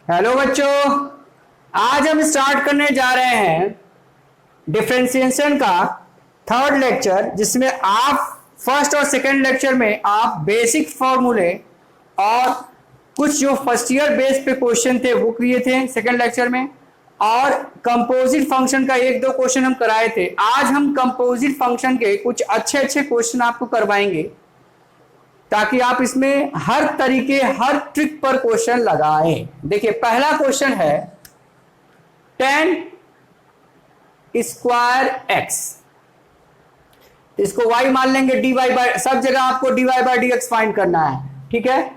Hello बच्चों, आज हम स्टार्ट करने जा रहे हैं डिफरेंशिएशन का थर्ड लेक्चर, जिसमें आप फर्स्ट और सेकंड लेक्चर में आप बेसिक फॉर्मूले और कुछ जो फर्स्ट ईयर बेस पे क्वेश्चन थे वो किए थे सेकंड लेक्चर में, और कंपोजिट फंक्शन का एक दो क्वेश्चन हम कराए थे। आज हम कंपोजिट फंक्शन के कुछ अच्छे अच्छे क्वेश्चन आपको करवाएंगे ताकि आप इसमें हर तरीके हर ट्रिक पर क्वेश्चन लगाएं। देखिए, पहला क्वेश्चन है टेन स्क्वायर एक्स, इसको y मान लेंगे, dy बाय, सब जगह आपको dy by d x find करना है, ठीक है।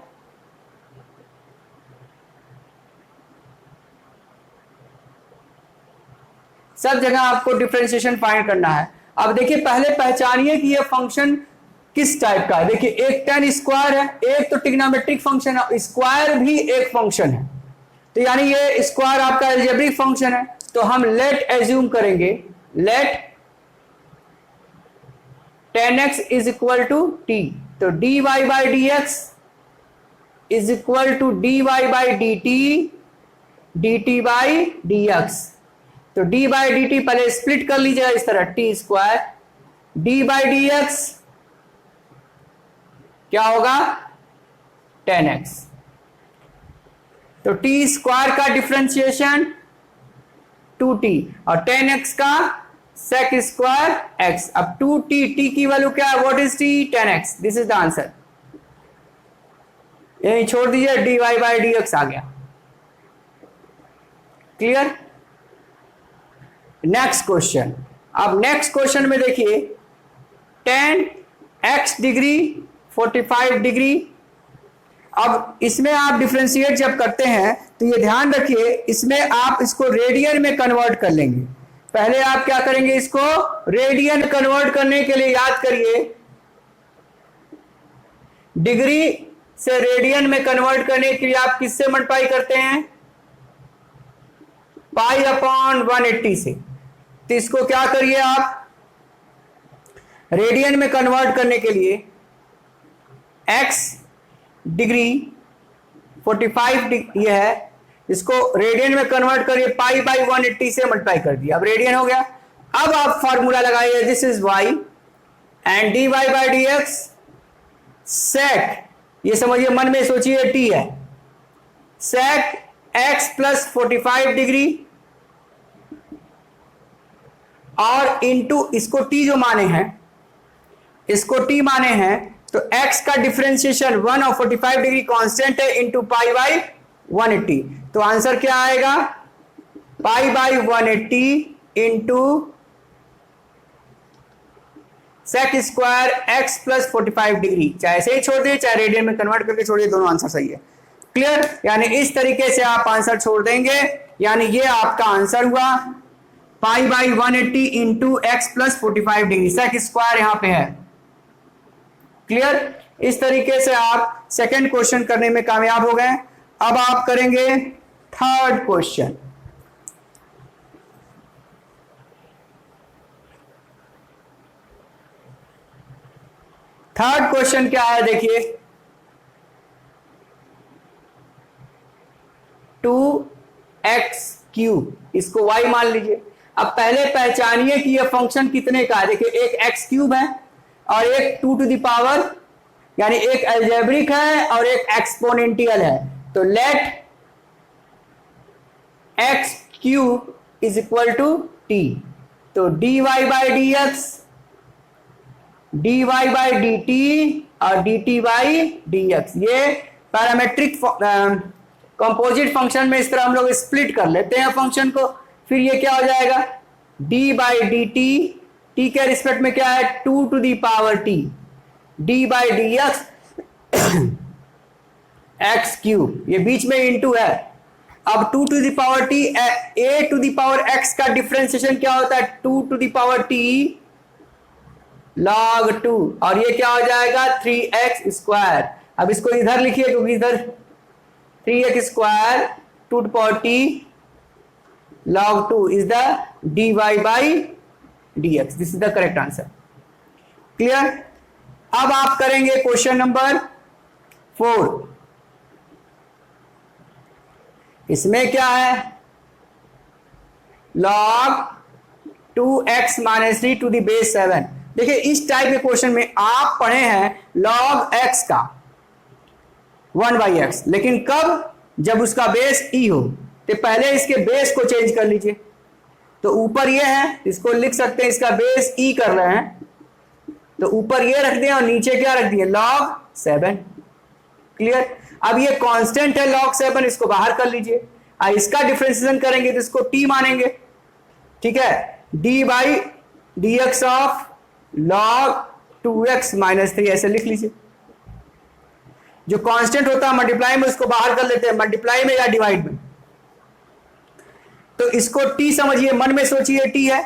सब जगह आपको डिफरेंशिएशन फाइंड करना है। अब देखिए, पहले पहचानिए कि ये फंक्शन किस टाइप का है। देखिए, एक टेन स्क्वायर है, एक तो ट्रिग्नोमेट्रिक फंक्शन है, स्क्वायर भी एक फंक्शन है, तो यानी ये स्क्वायर आपका अलजेब्रिक फंक्शन है। तो हम लेट एज्यूम करेंगे, let tan x is equal to t, तो d y by d x is equal to d y by d t d t by d x. तो डी बाई डी टी पहले split कर लीजिएगा इस तरह, t square d by d x क्या होगा, tan x. तो t square का डिफरेंशिएशन 2t और 10x का sec स्क्वायर x। अब 2t, t की वैल्यू क्या है, what is t, 10x, this is the answer. यही छोड़ दीजिए, dy बाई डी एक्स आ गया। क्लियर। Next question. अब नेक्स्ट क्वेश्चन में देखिए 10x डिग्री 45 डिग्री। अब इसमें आप डिफरेंशिएट जब करते हैं तो ये ध्यान रखिए, इसमें आप इसको रेडियन में कन्वर्ट कर लेंगे। पहले आप क्या करेंगे, इसको रेडियन कन्वर्ट करने के लिए याद करिए, डिग्री से रेडियन में कन्वर्ट करने के लिए आप किससे मल्टीप्लाई करते हैं, पाई अपॉन 180 से। तो इसको क्या करिए, आप रेडियन में कन्वर्ट करने के लिए x डिग्री 45 ये है, इसको रेडियन में कन्वर्ट करिए, पाई बाई 180 से मल्टीप्लाई कर दिया, अब रेडियन हो गया। अब आप फॉर्मूला लगाइए, this is y and dy by d x sec, ये समझिए, मन में सोचिए t है, सेक x प्लस 45 डिग्री और इंटू इसको t जो माने हैं, इसको t माने हैं, तो x का डिफरेंशिएशन 1 और 45 डिग्री कांस्टेंट है, इंटू पाई बाई 180। तो आंसर क्या आएगा, pi by 180 into sec square x plus 45 degree. चाहे ऐसे ही छोड़ दिए, चाहे रेडियन में कन्वर्ट करके छोड़िए, दोनों आंसर सही है। क्लियर। यानी इस तरीके से आप आंसर छोड़ देंगे, यानी ये आपका आंसर हुआ pi by 180 into x plus 45 degree, sec square यहां पे है। क्लियर। इस तरीके से आप सेकंड क्वेश्चन करने में कामयाब हो गए। अब आप करेंगे थर्ड क्वेश्चन। थर्ड क्वेश्चन क्या है, देखिए 2x³, इसको y मान लीजिए। अब पहले पहचानिए कि यह फंक्शन कितने का है। देखिए, एक x³ है और एक 2 टू द पावर, यानी एक अलजेब्रिक है और एक एक्सपोनेंशियल है। तो let x³ is equal to t, तो dy by d x, dy by d t और dt बाई डी एक्स, ये पैरामेट्रिक कंपोजिट फंक्शन में इस तरह हम लोग स्प्लिट कर लेते हैं फंक्शन को। फिर ये क्या हो जाएगा, d by d t, t के रिस्पेक्ट में क्या है, 2 to the power t, d by d x x³, ये बीच में इंटू है। अब 2 to the power t, a to the power x का डिफरेंशिएशन क्या होता है, 2 to the power t log 2, और ये क्या हो जाएगा, 3x स्क्वायर। अब इसको इधर लिखिए, क्योंकि इधर 3x square 2 to power t log 2 is the dy by dx, this is the correct answer. Clear. अब आप करेंगे क्वेश्चन नंबर 4। इसमें क्या है, log 2x minus 3 to the base 7। देखिए इस टाइप के क्वेश्चन में आप पढ़े हैं log x का 1/x, लेकिन कब, जब उसका बेस e हो। तो पहले इसके बेस को चेंज कर लीजिए। तो ऊपर ये है, इसको लिख सकते हैं, इसका बेस e कर रहे हैं, तो ऊपर ये रख दिया और नीचे क्या रख दिए, log 7। क्लियर। अब ये कांस्टेंट है log 7, इसको बाहर कर लीजिए। इसका डिफरेंशिएशन करेंगे तो इसको t मानेंगे, ठीक है। d by d x of log 2x minus 3 ऐसे लिख लीजिए। जो कांस्टेंट होता है मल्टीप्लाई में उसको बाहर कर लेते हैं, मल्टीप्लाई में या डिवाइड में। तो इसको t समझिए, मन में सोचिए t है,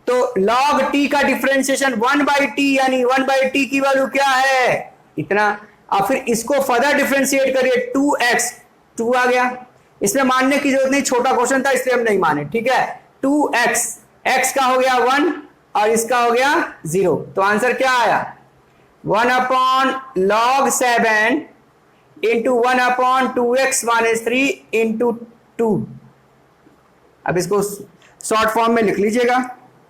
तो log t का डिफरेंशिएशन 1/t, यानी 1/t की वैल्यू क्या है, इतना। और फिर इसको फर्दर डिफरेंशिएट करिए, 2x, 2 आ गया। इसमें मानने की जरूरत नहीं, छोटा क्वेश्चन था इसलिए हम नहीं माने, ठीक है। 2x, x का हो गया 1 और इसका हो गया 0, तो आंसर क्या आया, 1/log 7 into 1/2x minus 3 into 2। अब इसको शॉर्ट फॉर्म में लिख लीजिएगा,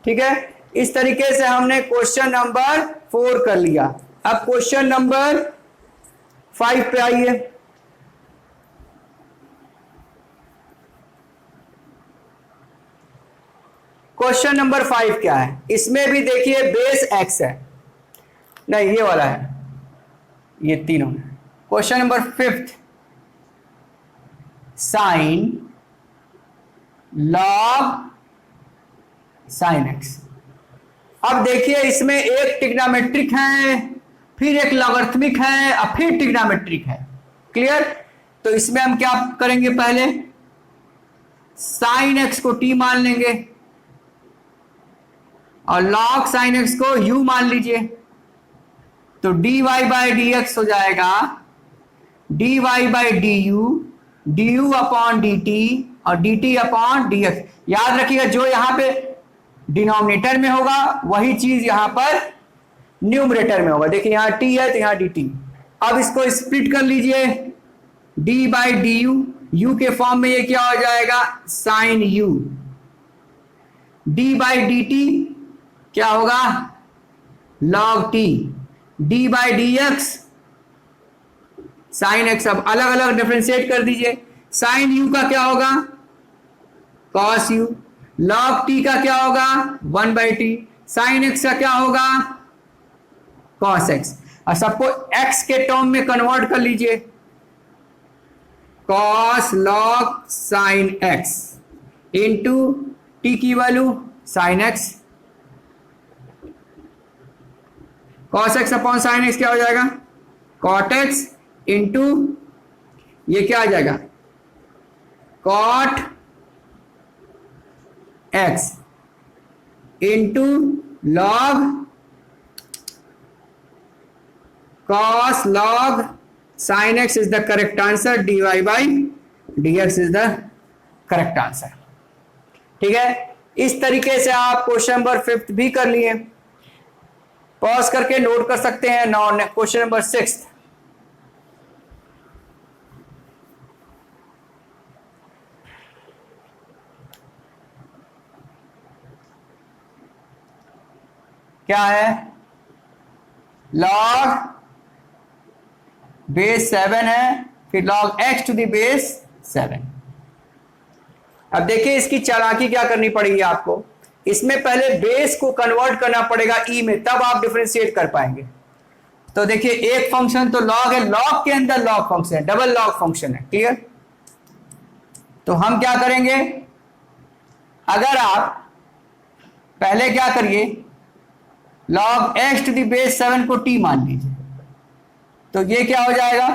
ठीक है। इस तरीके से हमने क्वेश्चन नंबर 4 कर लिया। अब क्वेश्चन नंबर 5 पे आइए। क्वेश्चन नंबर 5 क्या है, इसमें भी देखिए बेस x है, नहीं ये वाला है, ये तीनों है। Question number 5, sine log sin x। अब देखिए इसमें एक ट्रिग्नोमेट्रिक है, फिर एक लॉगरिथमिक है और फिर ट्रिग्नोमेट्रिक है। क्लियर। तो इसमें हम क्या करेंगे, पहले sin x को t मान लेंगे और log sin x को u मान लीजिए। तो dy बाई डी एक्स हो जाएगा dy by d you upon D t और dt अपॉन dx। याद रखिएगा जो यहां पे डिनोमिनेटर में होगा वही चीज यहां पर न्यूमरेटर में होगा। देखिए यहां t है तो यहां dt। अब इसको स्प्लिट कर लीजिए, d बाई डी यू के फॉर्म में ये क्या हो जाएगा, sine u। d by d t क्या होगा, log t। d by d x sine x। अब अलग अलग डिफरेंशिएट कर दीजिए। साइन u का क्या होगा, cos u। log t का क्या होगा, 1/t। साइन x का क्या होगा, cos x। और सबको x के टर्म में कन्वर्ट कर लीजिए, cos log sin x into t की value sin x। cos x upon sin x क्या हो जाएगा, cot x इंटू ये क्या आ जाएगा, cot x into log cos log sin x is the correct answer, dy by dx is the correct answer. ठीक है, इस तरीके से आप क्वेश्चन नंबर 5 भी कर लिए। पॉज करके नोट कर सकते हैं। Now question number 6। क्या है, log बेस 7 है, फिर log x to the base 7। अब देखिए इसकी चालाकी क्या करनी पड़ेगी आपको, इसमें पहले बेस को कन्वर्ट करना पड़ेगा e में, तब आप डिफरेंशिएट कर पाएंगे। तो देखिए एक फंक्शन तो log है, log के अंदर log फंक्शन है, डबल log फंक्शन है। क्लियर। तो हम क्या करेंगे, अगर आप पहले क्या करिए, log x to the base 7 को t मान लीजिए, तो ये क्या हो जाएगा,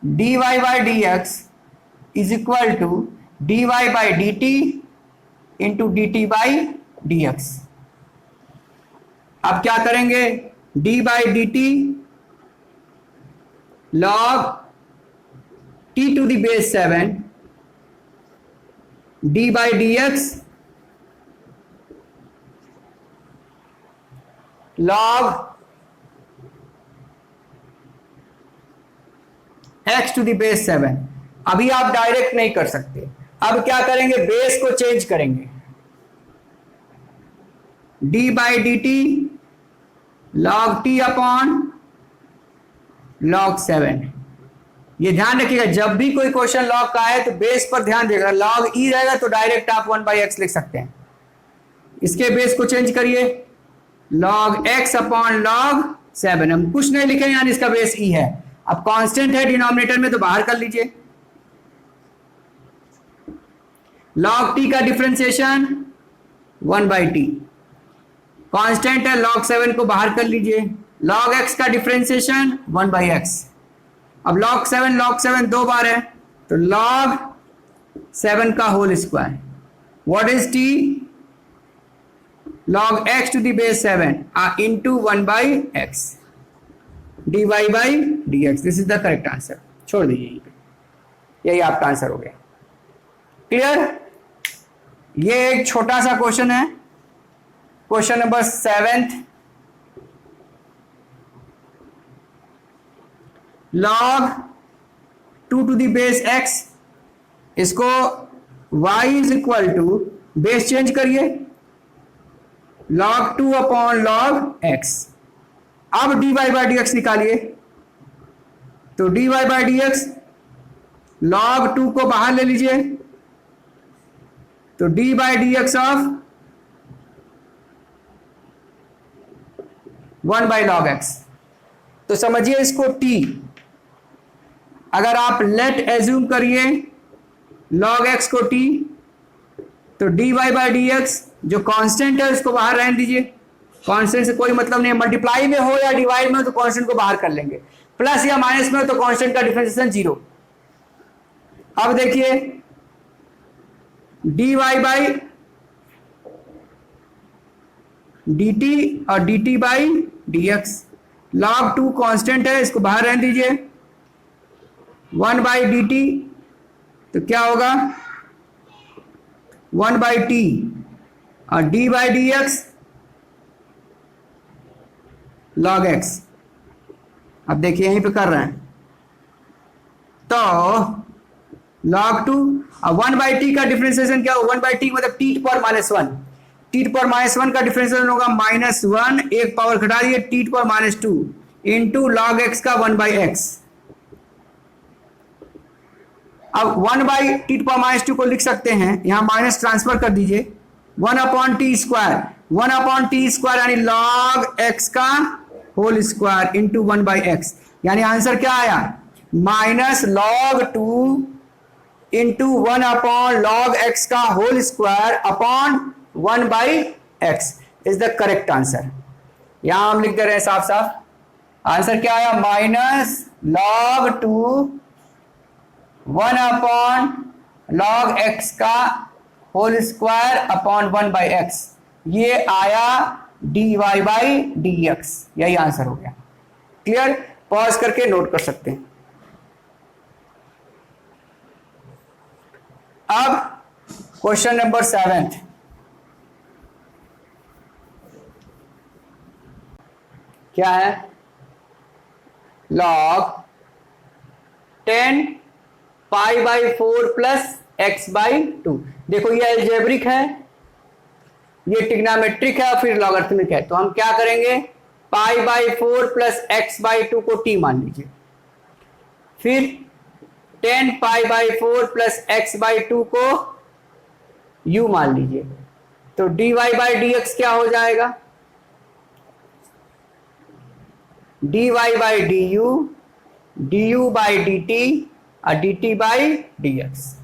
dy by d x is equal to dy by d t into d t by d x. अब क्या करेंगे, d by d t log t to the base 7 d by d x log x to the base 7। अभी आप direct नहीं कर सकते, अब क्या करेंगे, बेस को चेंज करेंगे, d by d T log T upon log 7। ये ध्यान रखिएगा, जब भी कोई क्वेश्चन लॉग का है तो बेस पर ध्यान देगा, लॉग ई रहेगा तो डायरेक्ट आप 1/x लिख सकते हैं। इसके बेस को चेंज करिए, लॉग x अपॉन लॉग 7। हम कुछ नहीं लिखेंगे, यानी इसका बेस ई है। अब कांस्टेंट है डिनोमिनेटर में तो बाहर कर लीजिए, लॉग टी का डिफरेंशिएशन 1/t, कांस्टेंट है लॉग 7 को बाहर कर लीजिए, लॉग x का डिफरेंशिएशन 1/x। अब लॉग 7 दो बार है तो लॉग 7 का whole square, what is t, log x to the base 7 into 1/x dy by dx। This is the correct answer. छोड़ दीजिए यहीं पे, यही आपका आंसर हो गया। क्लियर? ये एक छोटा सा क्वेश्चन है, question number 7th, log 2 to the base x, इसको y is equal to, base change करिए, log 2 अपॉन log x। अब dy बाई डी एक्स निकालिए, तो dy by d x log 2 को बाहर ले लीजिए, तो d by d x of 1/log x। तो समझिए इसको t, अगर आप लेट एज्यूम करिए log x को t, तो dy बाई डी एक्स जो कांस्टेंट है उसको बाहर रहने दीजिए, कांस्टेंट से कोई मतलब नहीं, मल्टीप्लाई में हो या डिवाइड में हो तो कांस्टेंट को बाहर कर लेंगे, प्लस या माइनस में हो तो कांस्टेंट का डिफरेंशिएशन 0। अब देखिए dy बाई dt और dt by dx, log 2 constant है, इसको बाहर रहने दीजिए, 1/dt, तो क्या होगा 1/t और d by d x log x. अब देखिए यहीं पे कर रहे हैं, तो log 2 और 1/t का डिफरेंशिएशन क्या होगा, 1/t मतलब t to power -1, t to power -1 का डिफरेंशिएशन होगा -1, एक पावर घटा दिए t to power -2 into log x का 1/x। अब 1/t टू पावर -2 को लिख सकते हैं, यहां माइनस ट्रांसफर कर दीजिए, 1/t स्क्वायर, 1/t स्क्वायर यानी लॉग एक्स का होल स्क्वायर इंटू 1/x, यानी आंसर क्या आया, minus log 2 into 1/log x का whole square upon 1/x is the correct answer. यहां हम लिख दे रहे हैं साफ साफ, आंसर क्या आया, माइनस log 2 1/log x का होल स्क्वायर अपॉन 1/x, ये आया dy बाई dx, यही आंसर हो गया। क्लियर? पॉज करके नोट कर सकते हैं। अब क्वेश्चन नंबर 7th, क्या है, log 10 π/4 प्लस x/2। देखो ये एल्जेब्रिक है, ये ट्रिग्नोमेट्रिक है और फिर लॉगरिथमिक है, तो हम क्या करेंगे, π/4 प्लस x/2 को t मान लीजिए, फिर 10 π/4 प्लस x/2 को u मान लीजिए, तो dy बाई डी एक्स क्या हो जाएगा, dy by d u, d u by d t और d t by d x.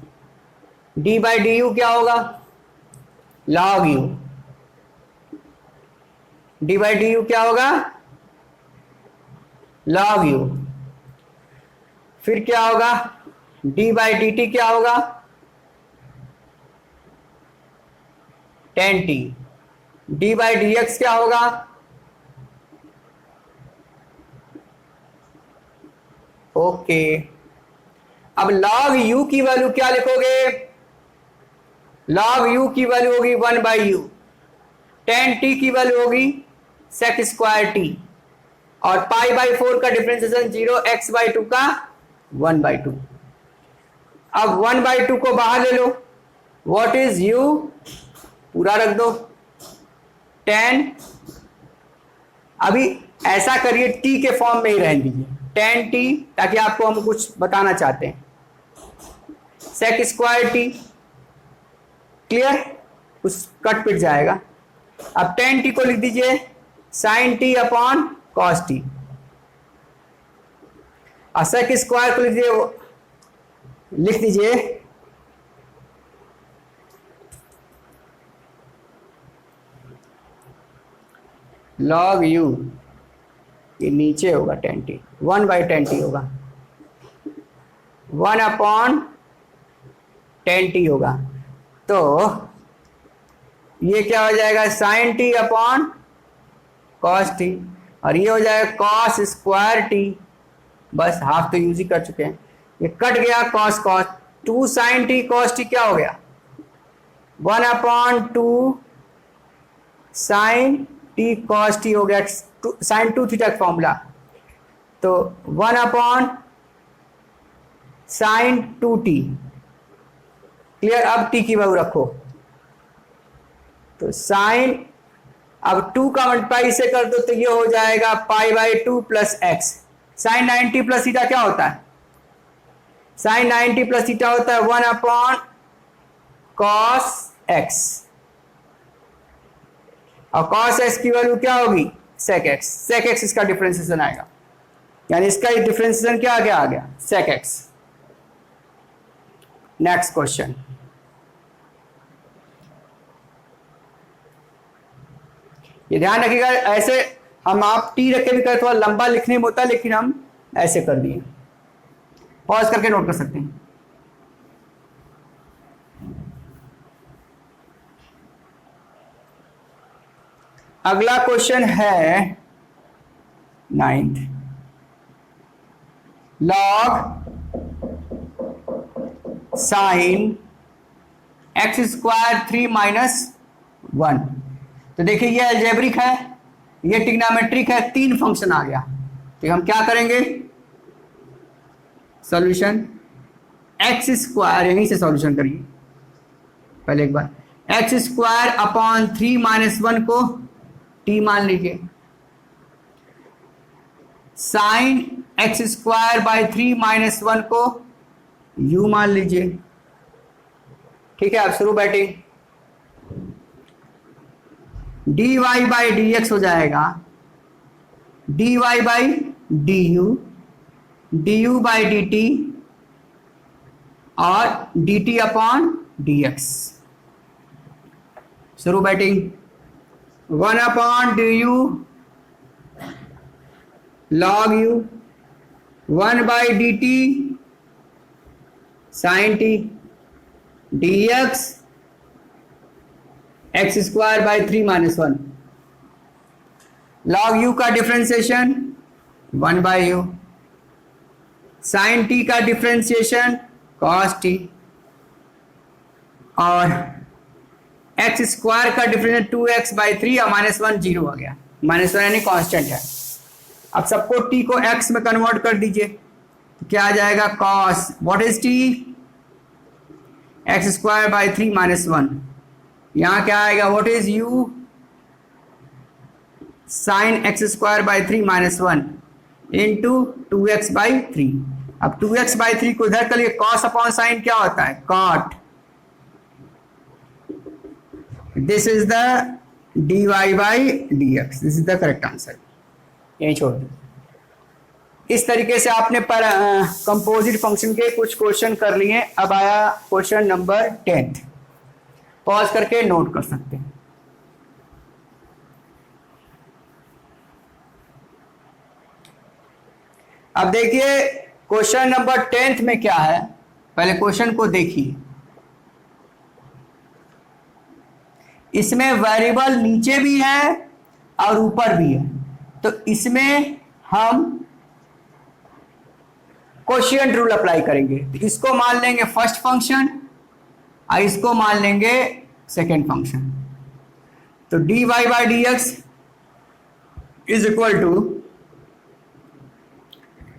D by d u क्या होगा, log u, d by d u क्या होगा, लॉग यू, फिर क्या होगा, डी बाई डी टी क्या होगा, tan t, D by d x क्या होगा, ओके। अब log u की वैल्यू क्या लिखोगे, log u की वैल्यू होगी 1/u, tan t की वैल्यू होगी sec स्क्वायर t, और π/4 का डिफरेंशिएशन 0 x/2 का 1/2। अब 1/2 को बाहर ले लो, व्हाट इज u पूरा रख दो 10। अभी ऐसा करिए t के फॉर्म में ही रहने दीजिए 10t, ताकि आपको हम कुछ बताना चाहते हैं। sec स्क्वायर t, क्लियर, उस कट पिट जाएगा। अब 10t को लिख दीजिए sin t upon cos t, और sec स्क्वायर को लिख दीजिए log u, ये नीचे होगा 10t, 1/10t होगा, 1/10t होगा। तो ये क्या हो जाएगा sin t upon cos t, और ये हो जाएगा cos स्क्वायर t। बस हाफ तो यूज ही कर चुके हैं, ये कट गया cos 2 sin t cos t क्या हो गया 1/2 sin t cos t हो गया, sin 2 थीटा का फॉर्मूला। तो 1/sin 2t, क्लियर। अब t की वैल्यू रखो, तो sin, अब 2 का मल्टीप्लाई से कर दो तो ये हो जाएगा π/2 plus x। sin 90 plus theta क्या होता है, sin 90 प्लस थीटा होता है 1/cos x, और cos x की वैल्यू क्या होगी sec x। sec x इसका डिफरेंशिएशन आएगा, यानी इसका डिफरेंशिएशन क्या आ गया sec x। नेक्स्ट क्वेश्चन, ये ध्यान रखिएगा, ऐसे हम आप टी रख के भी कर, थोड़ा लंबा लिखने में होता है, लेकिन हम ऐसे कर दिए, पॉज करके नोट कर सकते हैं। अगला क्वेश्चन है 9th, log sin x square 3 - 1। तो देखिए ये अलजेब्रिक है, ये ट्रिग्नोमेट्रिक है, 3 फंक्शन आ गया। तो हम क्या करेंगे, सॉल्यूशन x स्क्वायर, यहीं से सॉल्यूशन करिए पहले एक बार, x स्क्वायर अपॉन 3 - 1 को t मान लीजिए, साइन x स्क्वायर बाई 3 - 1 को u मान लीजिए। ठीक है, अब शुरू बैटिंग, dy बाई dx हो जाएगा dy by du, du by dt और dt अपॉन dx। शुरू batting, 1/du log u, 1/dt sin t dx x square by 3 - 1, log u का डिफ्रेंसिएशन 1/u, sin t का डिफ्रेंसिएशन cos t, और x square का difference 2x/3 और -1 0 आ गया, -1 यानी constant है। अब सबको t को x में कन्वर्ट कर दीजिए, तो क्या आ जाएगा cos, what is t, x square by 3 - 1, यहाँ क्या आएगा what is u, sin x square by 3 - 1 into 2x/3। अब 2x/3 को इधर कर लिए, cos अपॉन साइन क्या होता है cot, this is the dy by dx, this is the correct answer. यही छोड़ दो। इस तरीके से आपने पर कंपोजिट फंक्शन के कुछ क्वेश्चन कर लिए। अब आया क्वेश्चन नंबर 10, पॉज करके नोट कर सकते हैं। अब देखिए क्वेश्चन नंबर 10 में क्या है, पहले क्वेश्चन को देखिए। इसमें वेरिएबल नीचे भी है और ऊपर भी है, तो इसमें हम कोशिएंट रूल अप्लाई करेंगे। तो इसको मान लेंगे फर्स्ट फंक्शन और इसको मान लेंगे सेकेंड फंक्शन। तो dy by dx is equal to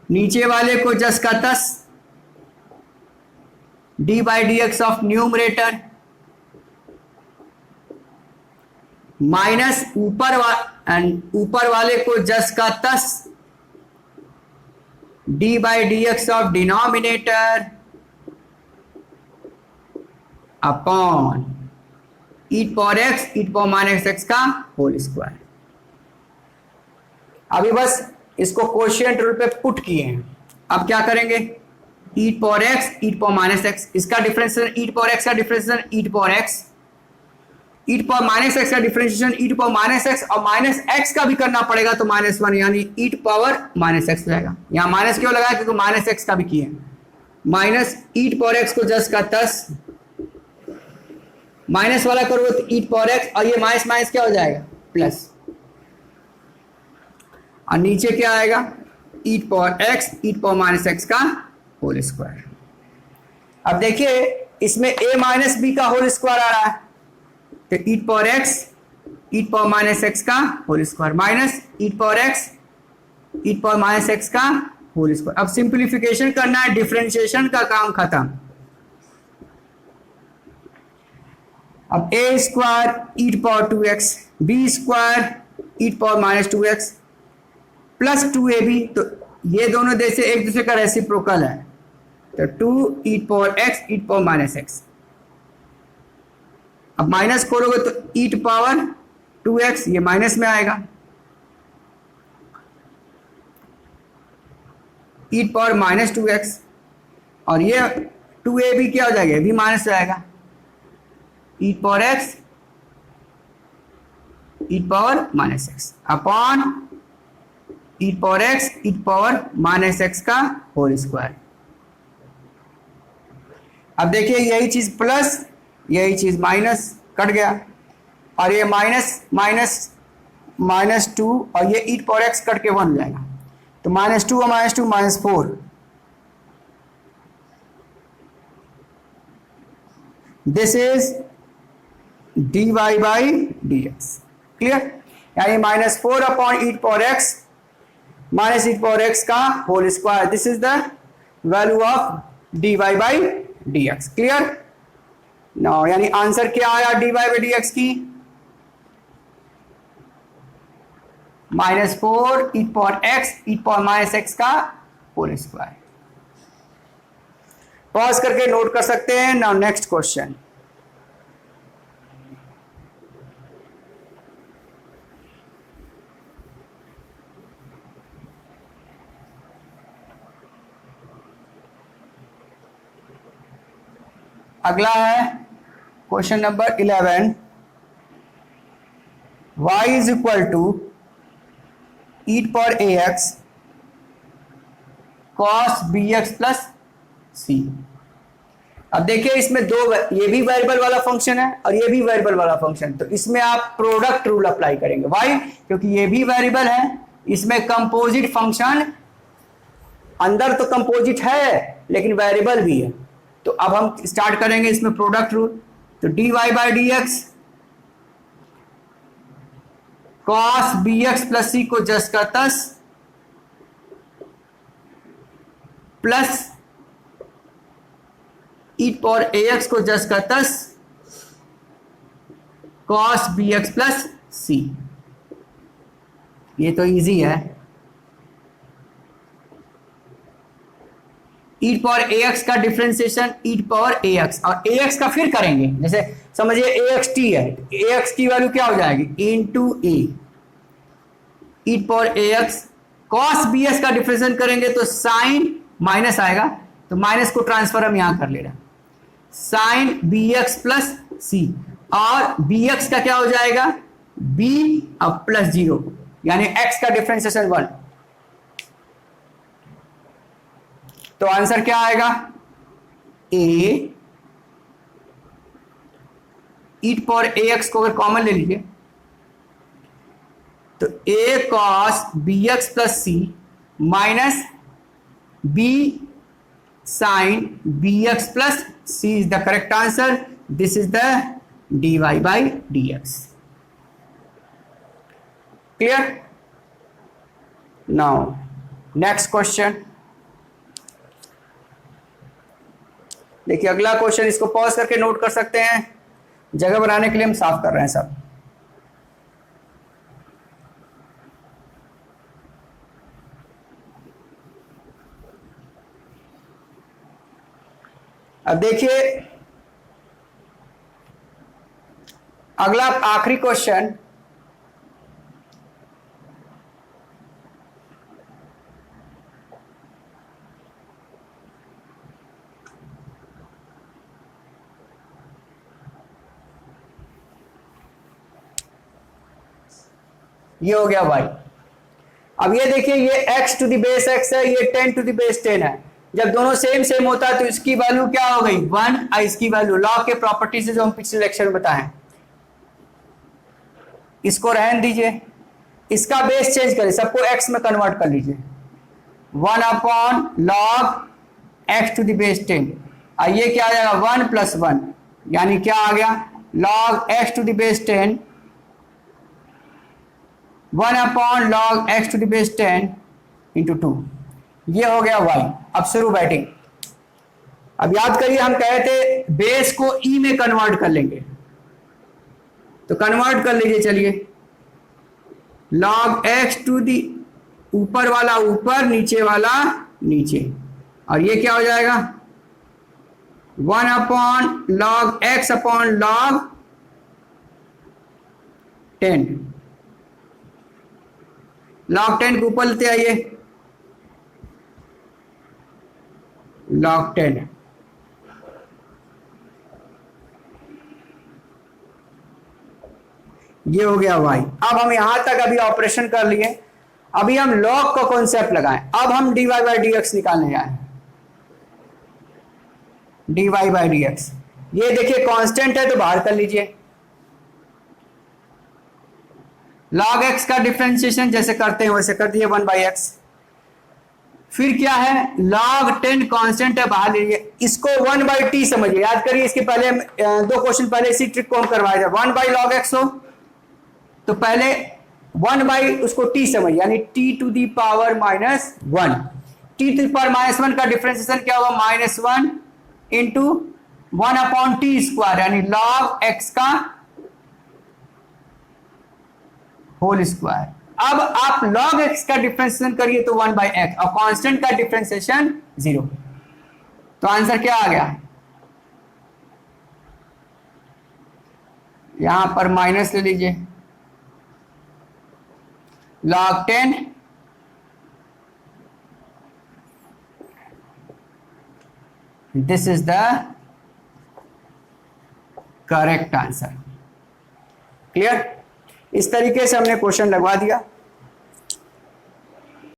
नीचे वाले को जस का तस d by d x of numerator minus ऊपर वाले को जस का तस d by d x of denominator upon e power x e power minus x का होल स्क्वायर। अभी बस इसको कोशिएंट रूल पे पुट किए हैं। अब क्या करेंगे, ई power x e power minus x, इसका डिफरेंशिएशन ई पावर एक्स का differentiation e power x, e power minus x का differentiation e power minus x, और माइनस एक्स का भी करना पड़ेगा तो माइनस वन, यानी ई पावर माइनस एक्स हो जाएगा। यहां माइनस क्यों लगाया, क्योंकि माइनस एक्स का भी किए, माइनस ई पावर एक्स को जस का तस माइनस वाला करोगे तो ई पावर एक्स, और ये माइनस माइनस क्या हो जाएगा प्लस, और नीचे क्या आएगा ई power x e power minus x का होल स्क्वायर। अब देखिए इसमें a माइनस बी का होल स्क्वायर आ रहा है, तो ई power x e power minus x का whole square minus e power x e power minus x का होल स्क्वायर। अब सिंप्लीफिकेशन करना है, डिफरेंशिएशन का काम खत्म। अब a square E power 2x, b square E power minus 2x plus 2ab, तो ये दोनों जैसे एक दूसरे का रेसिप्रोकल है, तो 2 ई पावर x ई पावर माइनस एक्स। अब माइनस खोलोगे तो ई पावर 2x, ये माइनस में आएगा, ई पावर माइनस 2x, और ये 2ab क्या हो जाएगा, ये भी माइनस हो जाएगा, ई पावर x ई power minus x upon e power x e power minus x का होल स्क्वायर। अब देखिए यही चीज प्लस यही चीज माइनस कट गया, और ये माइनस माइनस माइनस 2, और ये ई पावर एक्स कट के 1 हो जाएगा, तो -2 और -2 -4, this is dy by d x. Clear, यानी -4 upon e power x minus e power x का whole square, this is the value of dy by d x. Clear, now यानी answer क्या आया dy बाई डी एक्स की, -4 e power x e power minus x का whole square. Pause करके note कर सकते हैं। नाउ नेक्स्ट क्वेश्चन, अगला है question number 11, y is equal to e power a x cos b x plus c. अब देखिए इसमें दो, ये भी वेरिएबल वाला फंक्शन है और ये भी वेरिएबल वाला फंक्शन, तो इसमें आप प्रोडक्ट रूल अप्लाई करेंगे। वाई, क्योंकि ये भी वेरिएबल है, इसमें कंपोजिट फंक्शन, अंदर तो कंपोजिट है लेकिन वेरिएबल भी है, तो अब हम स्टार्ट करेंगे इसमें प्रोडक्ट रूल। तो dy by d x cos b x plus c को जस का तस plus e power a x को जस का तस cos b x plus c. ये तो इजी है। ई पावर ए एक्स का differentiation e power a x, और ए एक्स का फिर करेंगे, जैसे समझिए ए एक्स टी है, ए एक्स की वैल्यू क्या हो जाएगी into A E power a x, cos b x का डिफरेंशिएशन करेंगे तो साइन माइनस आएगा, तो माइनस को ट्रांसफर हम यहां कर ले रहे हैं, साइन बी एक्स प्लस सी, और बी एक्स का क्या हो जाएगा बी अब प्लस 0, यानी एक्स का डिफरेंशिएशन 1। तो आंसर क्या आएगा ए ई पावर ए एक्स को अगर कॉमन ले लीजिए तो a cos b x plus c minus b sine b x plus c is the correct answer. This is the dy by d x. Clear, now next question, देखिए अगला question, इसको pause करके note कर सकते हैं, जगह बनाने के लिए हम साफ कर रहे हैं सब। अब देखिए अगला आखिरी क्वेश्चन, ये हो गया y। अब ये देखिए ये x to the base x है, ये 10 टू द बेस 10 है। जब दोनों सेम सेम होता है तो इसकी वैल्यू क्या हो गई 1, और इसकी वैल्यू लॉग के प्रॉपर्टी से जो हम पिछले लेक्चर में बताएं। इसको रहने दीजिए, इसका बेस चेंज करिए, सबको x में कन्वर्ट कर लीजिए, 1 upon log x to the base 10। और ये क्या आ जाएगा 1 प्लस 1, यानी क्या आ गया log x to the base 10, 1 upon log x to the base 10 into 2। ये हो गया y। अब शुरू बैटिंग। अब याद करिए हम कहे थे बेस को e में कन्वर्ट कर लेंगे, तो कन्वर्ट कर लीजिए। चलिए log x टू दी ऊपर वाला ऊपर, नीचे वाला नीचे, और ये क्या हो जाएगा 1 upon log x upon log 10। Log 10 को ऊपर लेते आइए, लॉग 10। ये हो गया y। अब हम यहां तक अभी ऑपरेशन कर लिए, अभी हम लॉग का कॉन्सेप्ट लगाएं। अब हम dy बाई डी एक्स निकालने जाए, dy बाई डी एक्स। ये देखिए कांस्टेंट है तो बाहर कर लीजिए। log x का डिफरेंशिएशन जैसे करते हैं वैसे कर दिए 1 बाई एक्स। फिर क्या है log 10 कांस्टेंट है, बाहर लीजिए। इसको 1 बाई टी समझिए, याद करिए इसके पहले दो क्वेश्चन पहले इसी ट्रिक को हम करवाए थे। 1 बाई लॉग एक्स हो तो पहले 1 बाई उसको टी समझ, यानी t to the power minus 1। T to the power minus 1 का डिफरेंशिएशन क्या होगा -1 इंटू 1 अपॉन टी स्क्वायर, यानी लॉग एक्स का होल स्क्वायर। अब आप log x का डिफरेंशिएशन करिए तो 1 बाई एक्स, और कांस्टेंट का डिफरेंशिएशन 0। तो आंसर क्या आ गया, यहां पर माइनस ले लीजिए, log 10 this is the correct answer. Clear? इस तरीके से हमने क्वेश्चन लगवा दिया।